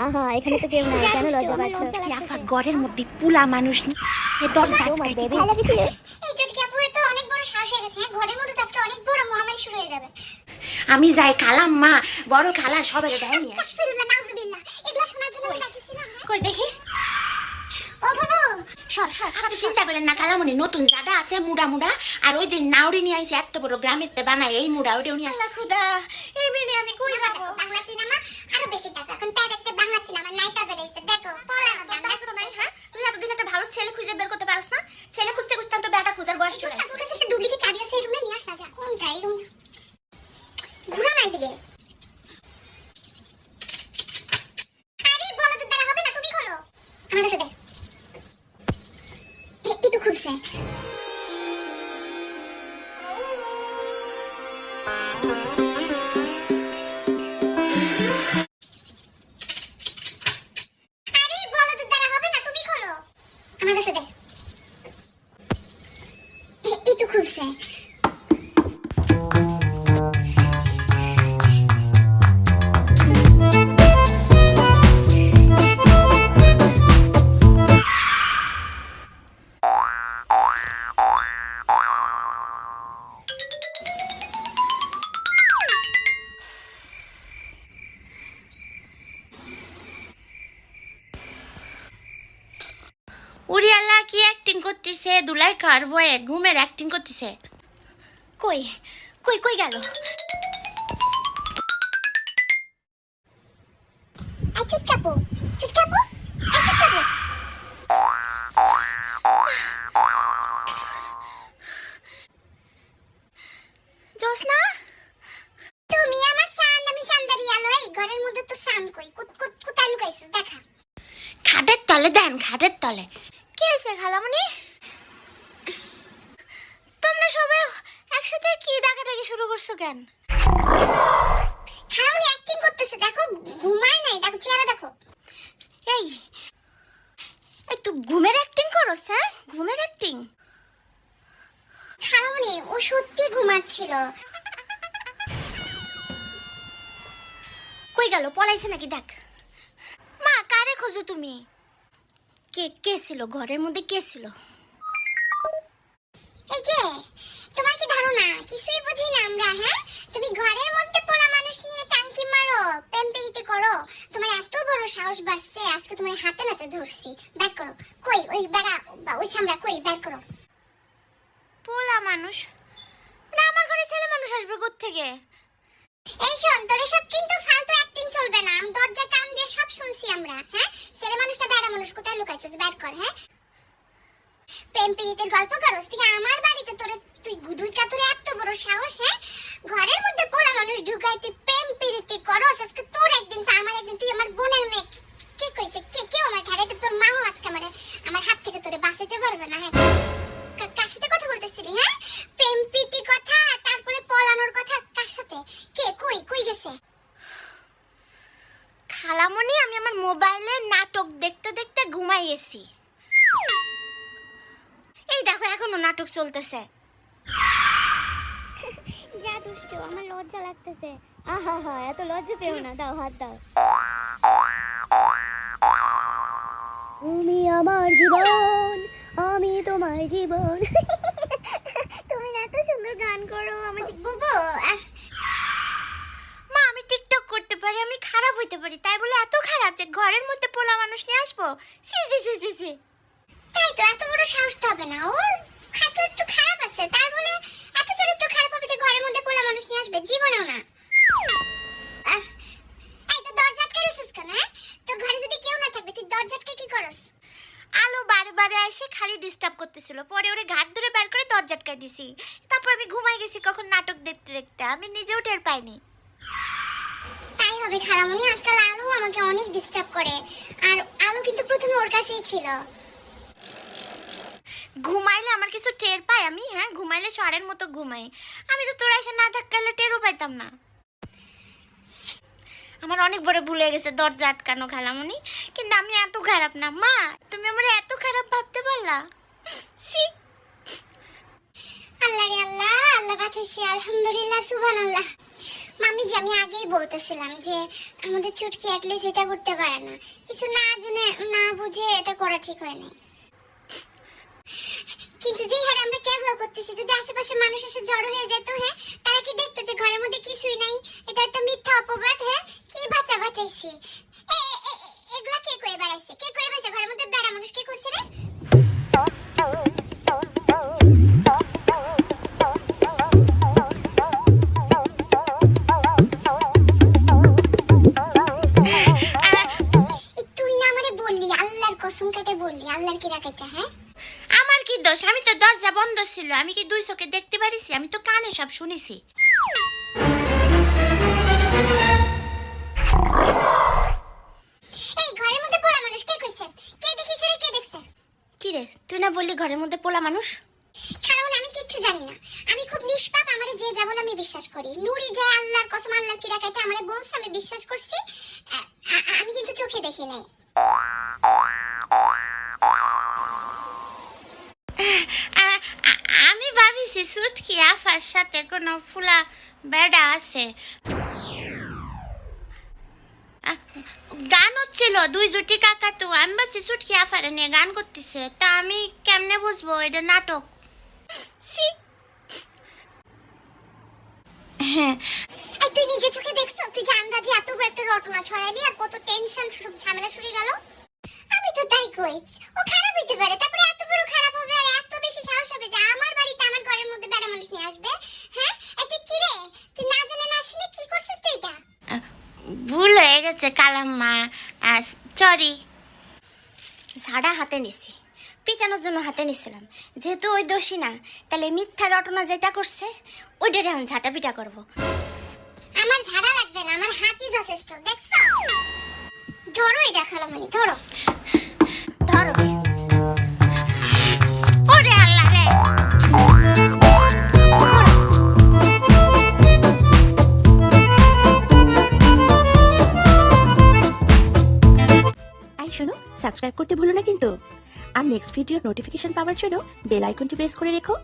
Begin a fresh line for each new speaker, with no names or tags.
আহা এখানে তো কেউ নাই, কেন লজ্জা পাচ্ছ?
ইয়াফা ঘরের মধ্যে পুলা মানুষ এই চটকি আপু তো অনেক বড় সাহস হয়ে গেছে। ঘরের মধ্যে আজকে অনেক বড় মহামারী শুরু হয়ে যাবে। আমি যাই খালাম মা, বড় খালা সবাই দেয় নিয়ে আসি। আস্তাগফিরুল্লাহ নাউজুবিল্লাহ, এগুলা শোনার জন্য আমি ডাকতেছিলাম। কই দেখি। ও বাবু সর সর, আপনি চিন্তা করেন না খালামণি, নতুন জাডা আছে মুড়া মুড়া, আর ওই দিন নাউরি নিয়ে আইছে এত বড় গ্রামেতে বানায় এই মুড়া, ওইটাও নিয়ে আসে। খুদা এই মেনে আমি কই যাব? বাংলা সিনেমা আরো বেশি টাকা, এখন প্যারেতে বাংলা সিনেমা নায়িকা বেরাইছে দেখো, পলানো দাম দেখো নাই। হ্যাঁ তুই এতদিন একটা ভালো ছেলে খুঁজে বের করতে পারছ না? ছেলে খুঁজতে খুঁজতে তো বেটা খোঁজার বয়স চলে আসছে। তোর কাছে একটা ডুপ্লিকেট চাবি আছে, এই রুমে নিয়ে আস না। যা কোন যাই রুম ঘুরা নাই দিকে। আরে বলো তো দ্বারা হবে না, তুমি করো। আমার কাছে দে, একটু খুলছে। আরে বলো তো দ্বারা হবে না, তুমি করো। আমার কাছে দে, একটু খুলছে।
উড়িয়ালা কি অ্যাক্টিং করতেছে, দুলাই কার বয়ে ঘুমের অ্যাক্টিং করতেছে।
কই কই কই গেল? চুটকাপু চুটকাপু চুটকাপু। জোসনা তুমি আমার সান, আমি সান্দারি আলো। এই ঘরের মধ্যে তোর সান কই? কোথায় লুকাইছিস দেখা।
খাটের তলে দেন, খাটের তলে।
কি হয়েছে খালামণি?
তোমরা সবাই একসাথে কি ডাকাডাকি শুরু করছো কেন?
খালামণি অ্যাক্টিং করতেছে দেখো, ঘুমায় নাই দেখো, চেহারা দেখো।
এই এই তুই ঘুমের অ্যাক্টিং করছ? হ্যাঁ ঘুমের অ্যাক্টিং?
খালামণি ও সত্যি ঘুমাচ্ছিল।
কই গেল, পলাইছে নাকি দেখ। মা কারে খোঁজো তুমি? কে ছিল ঘরের মধ্যে, কে ছিল?
এই যে তোমার কি ধারণা কিছুই বুঝি না আমরা? হ্যাঁ তুমি ঘরের মধ্যে পোলা মানুষ নিয়ে টাঙ্কি মারো, প্রেম প্রীতি করো, তোমার এত বড় সাহস বাড়ছে, আজকে তোমার হাতে নাতে ধরছি। বের করো। কই ওই বেড়া ওই সামরা কই, বের করো।
পোলা মানুষ না, আমার ঘরে ছেলে মানুষ আসবে কোত্থেকে?
এই শোন, তোর সব কিন্তু ফালতু অ্যাক্টিং চলবে না। আমি দরজা কান দিয়ে সব শুনছি আমরা। হ্যাঁ ছেলে মানুষটা বেড়া মানুষ কোথায় লুকাইছিস? বের কর। হ্যাঁ প্রেম প্রীতির গল্প করস তুই আমার বাড়িতে? তুই ঢুইকা তোর এত বড় সাহস? হ্যাঁ ঘরের মধ্যে পোলা মানুষ ঢুকাই তুই প্রেম প্রীতি করস? আজকে তোর একদিন তা আমার একদিন। তুই আমার বোনের মেয়ে, কে কইছে? কে আমার ঠাড়াইতে? তোর মাও আজকে আমার হাত থেকে তোরে বাঁচাতে পারবে না। হ্যাঁ কার সাথে কথা বলতেছিলি? হ্যাঁ প্রেম প্রীতি কথা, তারপরে পলানোর কথা কার সাথে? কে কই গেছে?
খালামণি আমি আমার মোবাইলে নাটক দেখতে দেখতে ঘুমাই গেছি। এই দেখো এখনো নাটক চলতেছে।
যা দুষ্টু, আমার লজ্জা লাগতেছে। আহা হা এত লজ্জা পেও না, দাও হাত দাও। তুমি আমার জীবন, আমি তোমার জীবন। তুমি না এত সুন্দর গান করো। আমার
বুবু
মা আমি টিকটক করতে পারি, আমি খারাপ হইতে পারি, তাই বলে এত খারাপ যে ঘরের মধ্যে পোলা মানুষ নিয়ে আসবো? সি জি জি জি জি।
তাই তো, এত বড় সাহস তো হবে না ওর। খাসা একটু খারাপ আছে, তার বলে এত চরিত্র খারাপ হবে যে ঘরের মধ্যে পোলা মানুষ নিয়ে আসবে? জীবনেও না। এই তো দরজা আটকে রেছিস কেন? হ্যাঁ তোর ঘরে যদি কেউ না থাকবে তুই দরজা আটকে কি করস?
আলো বারে বারে এসে খালি ডিস্টার্ব করতেছিল, পরে ওরে ঘাট ধরে বের করে দরজা আটকাই দিছি। তারপর আমি ঘুমাই গেছি কখন নাটক দেখতে দেখতে, আমি নিজেও টের পাইনি।
তাই হবে খালামণি, আজকাল আলু আমাকে অনেক ডিস্টার্ব করে। আর আলু কিন্তু প্রথমে ওর কাছেই ছিল।
ঘুমাইলে আমার কিছু টের পাই আমি? হ্যাঁ ঘুমাইলে ষাঁড়ের মতো ঘুমাই আমি, তো তোরা এসে না থাকলে টেরও পাইতাম না। আমার অনেক বড় ভুল হয়ে গেছে দরজা আটকানো খালামণি, কিন্তু আমি এত খারাপ না। মা তুমি আমার এত খারাপ ভাবতে পারলা? সি
আল্লাহ আল্লাহ রে আল্লাহ, আল্লাহ বাঁচাইছে, আলহামদুলিল্লাহ, সুবহানাল্লাহ। মামি যে আমি আগেই বলতেছিলাম যে আমাদের চুটকি অ্যাটলিস্ট এটা করতে পারে না, কিছু না জেনে না বুঝে এটা করা ঠিক হয় না। কিন্তু যেই হারে আমরা ক্যাবলা করতেছি, যদি আশেপাশে মানুষ এসে জড়ো হয়ে যেত, হ্যাঁ, তারা কি দেখতো যে ঘরের মধ্যে কিছুই নাই, এটা একটা মিথ্যা অপবাদ। হ্যাঁ, কি বাঁচাইছি, এগুলা কে করে বেড়াইছে, কে করে বেড়াইছে ঘরের মধ্যে বেড়া মানুষ, কে করছে রে? তুই না আমারে বললি, আল্লাহর কসম কেটে বললি, আল্লাহর কি রাখাইছা? হ্যাঁ,
আমার কি দোষ? আমি তো দরজা বন্ধ ছিল, আমি কি দুই চোখে দেখতে পারিছি? আমি তো কানে সব শুনেছি।
এই ঘরের মধ্যে পোলা মানুষ কে কইছে, কে দেখিছে রে, কে দেখছে?
কি রে, তুই না বললি ঘরের মধ্যে পোলা মানুষ?
কারণ আমি কিচ্ছু জানি না, আমি খুব নিষ্পাপ, আমারে যে যা বলে আমি বিশ্বাস করি। নুরি যে আল্লাহর কসম, আল্লাহর কি রাখাইটা আমারে বলছে, আমি বিশ্বাস করছি। আমি কিন্তু চোখে দেখি নাই।
আমি ভাবিছি সুটকি আফার সাথে কোনো ফুলা বেড়া আছে। গান হচ্ছিল, দুই জুটি কাকাতু, আমি ভাবছি সুটকি আফারে নিয়ে গান করতেছে, তা আমি কেমনে বুঝবো এটা নাটক? হ্যাঁ,
এই তুই নিজে চোখে দেখছ? তুই যে আন্দাজে এত বড় একটা রটনা ছড়াইলি আর কত টেনশন শুরু ঝামেলা শুরু গেল। আমি তো তাই কই, ও খারাপ হইতে পারে, তারপরে এত বড় খারাপ হবে আর এত বেশি সাহস হবে যে আমার বাড়িতে আমার ঘরের মধ্যে বেড়া মানুষ নিয়ে আসবে। হ্যাঁ, তুই কি রে, তুই না জেনে না শুনে কি করছিস তুই? এটা
ভুল হয়ে গেছে কালাম্মা, সরি। ঝাড়া হাতে নিছি, পিটানোর জন্য হাতে নিছিলাম, যেহেতু ওই দোষী না, তাহলে মিথ্যা রটনা যেটা করছে ওইটারে আমি ঝাঁটা পিটা করবো।
আমার ঝাড়া লাগবে না, আমার হাতই যথেষ্ট। দেখছ, ধরো এটা খালামণি, ধরো
ধরো। ওরে আল্লাহ রে,
শোনো, সাবস্ক্রাইব করতে ভুলো না কিন্তু। আর নেক্সট ভিডিওর নোটিফিকেশন পাওয়ার জন্য বেল আইকনটি প্রেস করে রেখো।